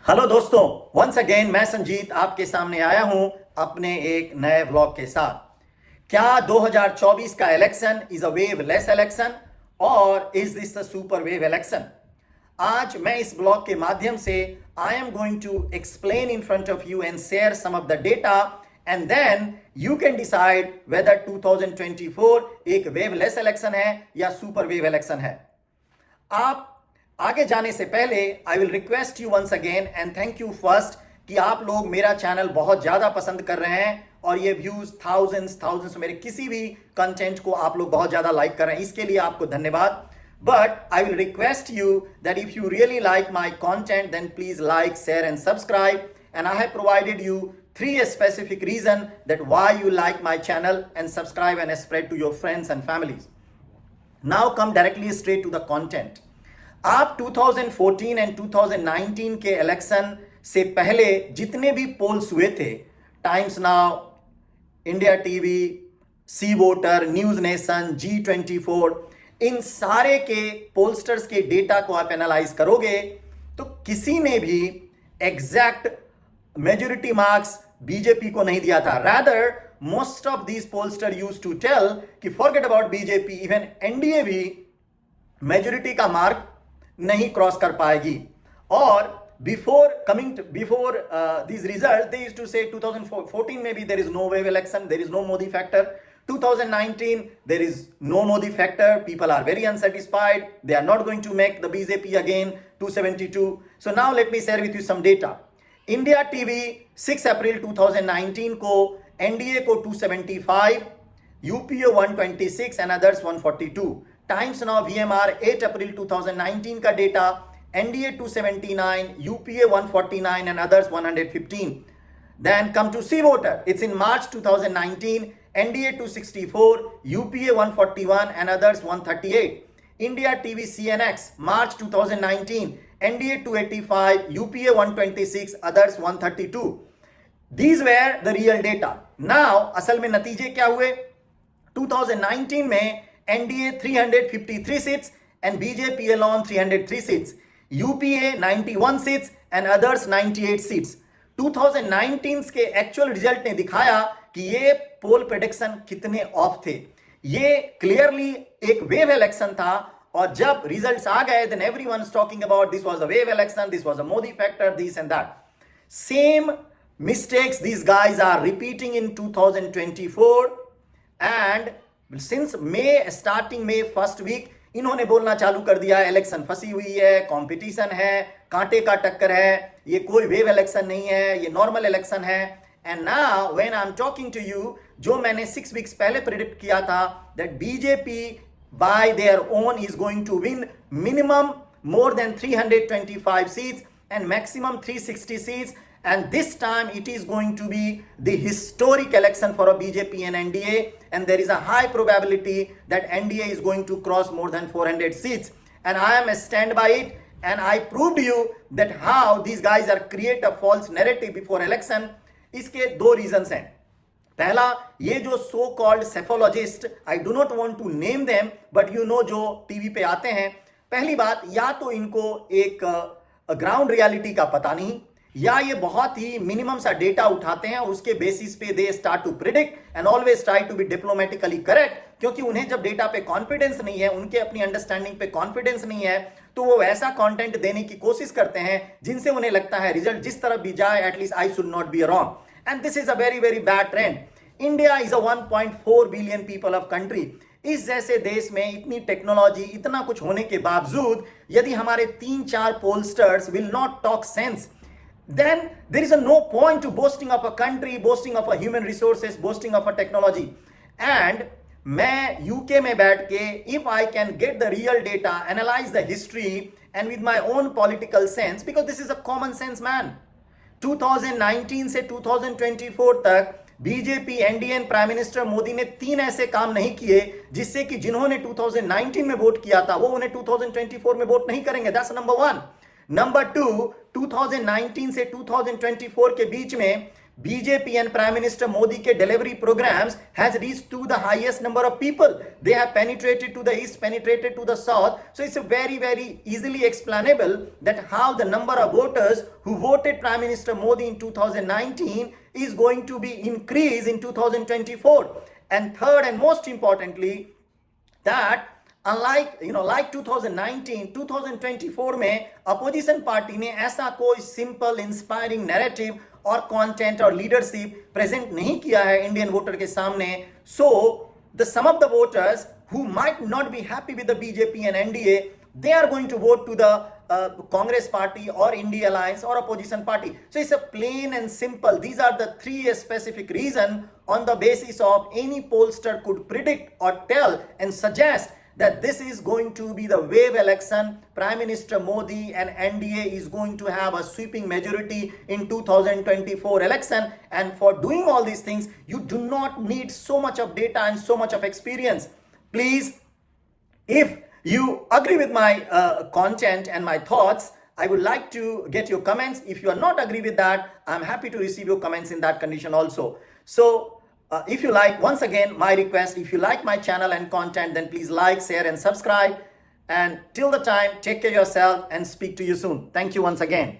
Hello दोस्तों, once again मैं संजीत आपके सामने आया हूं अपने एक नए व्लॉग के साथ। क्या 2024 का election is a wave less election और is this a super wave election? आज मैं इस ब्लॉग के माध्यम से I am going to explain in front of you and share some of the data and then you can decide whether 2024 एक wave less election है या super wave election है। आप आगे जाने से पहले I will request you once again and thank you first कि आप लोग मेरा चैनल बहुत ज्यादा पसंद कर रहे हैं और ये व्यूज थाउजेंड्स मेरे किसी भी कंटेंट को आप लोग बहुत ज्यादा लाइक कर रहे हैं, इसके लिए आपको धन्यवाद। But I will request you that if you really like my content then please like, share and subscribe, and I have provided you 3 specific reason that why you like my channel and subscribe and spread to your friends and families. Now come directly straight to the content. आप 2014 and 2019 के election से पहले जितने भी poles हुए थे, times now, India TV, सी voter, news nation, G24, इन सारे के पोलस्टर्स के डेटा को आप एनालाइज करोगे तो किसी ने भी एग्जैक्ट मेजोरिटी मार्क्स बीजेपी को नहीं दिया था। Rather most of these pollster used to tell कि forget about BJP, even NDA भी मेजोरिटी का मार्क नहीं क्रॉस कर पाएगी। और before coming before these results they used to say 2014 maybe there is no wave election, there is no Modi factor. 2019 there is no Modi factor, people are very unsatisfied, they are not going to make the BJP again 272. So now let me share with you some data. India TV 6 April 2019 को NDA को 275, UPA 126 and others 142. Times now VMR 8 अप्रैल 2019 का data, NDA 279, UPA 149 and others 115. Then come to C voter, it's in March 2019, NDA 264, UPA 141 and others 138. India TV CNX March 2019, NDA 285, UPA 126, others 132. These were the real data. Now असल में नतीजे क्या हुए? 2019 में NDA 353 seats and BJP alone 303 seats, UPA 91 seats and others 98 seats. 2019 के actual result ने दिखाया कि ये पोल प्रेडिक्शन कितने ऑफ थे। ये क्लियरली एक वेव इलेक्शन था और जब रिजल्ट्स आ गए then everyone is talking about this was a wave election, this was a Modi factor, this and that. Same mistakes these guys are repeating in 2024 and since May starting में first week इन्होंने बोलना चालू कर दिया है election फंसी हुई है, कंपटीशन है, कांटे का टक्कर है, ये कोई वेव इलेक्शन नहीं है, ये नॉर्मल इलेक्शन है। And now when I am talking to you, जो मैंने 6 वीक्स पहले प्रेडिक्ट किया था that BJP by their own is going to win minimum more than 325 seats and maximum 360 seats, and this time it is going to be the historic election for a BJP and NDA, and there is a high probability that NDA is going to cross more than 400 seats, and I am stand by it, and I proved you that how these guys are create a false narrative before election. इसके 2 reasons हैं। पहला, ये जो so called psephologist, I do not want to name them but you know, जो TV पे आते हैं, पहली बात या तो इनको एक ग्राउंड रियलिटी का पता नहीं, या ये बहुत ही मिनिमम सा डेटा उठाते हैं और उसके बेसिस पे they start to predict and always try to be diplomatically correct, क्योंकि उन्हें जब डेटा पे कॉन्फिडेंस नहीं है, उनके अपनी अंडरस्टैंडिंग पे कॉन्फिडेंस नहीं है, तो वो ऐसा कंटेंट देने की कोशिश करते हैं जिनसे उन्हें लगता है रिजल्ट जिस तरफ भी जाए at least I should not be wrong, and this is a very very bad trend. India is a 1.4 billion people of country. इस जैसे देश में इतनी टेक्नोलॉजी, इतना कुछ होने के बावजूद यदि हमारे 3-4 pollsters will not talk sense, then there is no point to boasting of a country, boasting of a human resources, boasting of a technology. And मैं यूके में बैठ के if I can get the real data, analyze the history and with my own political sense, because this is a common sense man, 2019 से 2024 तक BJP NDA prime minister Modi ने 3 ऐसे काम नहीं किए जिससे कि जिन्होंने 2019 में वोट किया था वो उन्हें 2024 में वोट नहीं करेंगे। That's number 1। नंबर 2, 2019 से 2024 के बीच में BJP and Prime Minister Modi ke delivery programs has reached to the highest number of people. They have penetrated to the east, penetrated to the south. So it's a very, very easily explainable that how the number of voters who voted Prime Minister Modi in 2019 is going to be increased in 2024. And third and most importantly, that unlike like 2019 2024 में opposition party ने ऐसा कोई simple inspiring narrative और content और leadership present नहीं किया है Indian voter के सामने. So the sum of the voters who might not be happy with the BJP and NDA, they are going to vote to the Congress party or India Alliance or opposition party. So it's a plain and simple. These are the three specific reasons on the basis of any pollster could predict or tell and suggest that this is going to be the wave election. Prime Minister Modi and NDA is going to have a sweeping majority in 2024 election. And for doing all these things, you do not need so much of data and so much of experience. Please, if you agree with my content and my thoughts, I would like to get your comments. If you are not agree with that, I'm happy to receive your comments in that condition also. So if you like, once again, my request, if you like my channel and content, then please like, share and subscribe. And till the time, take care of yourself and speak to you soon. Thank you once again.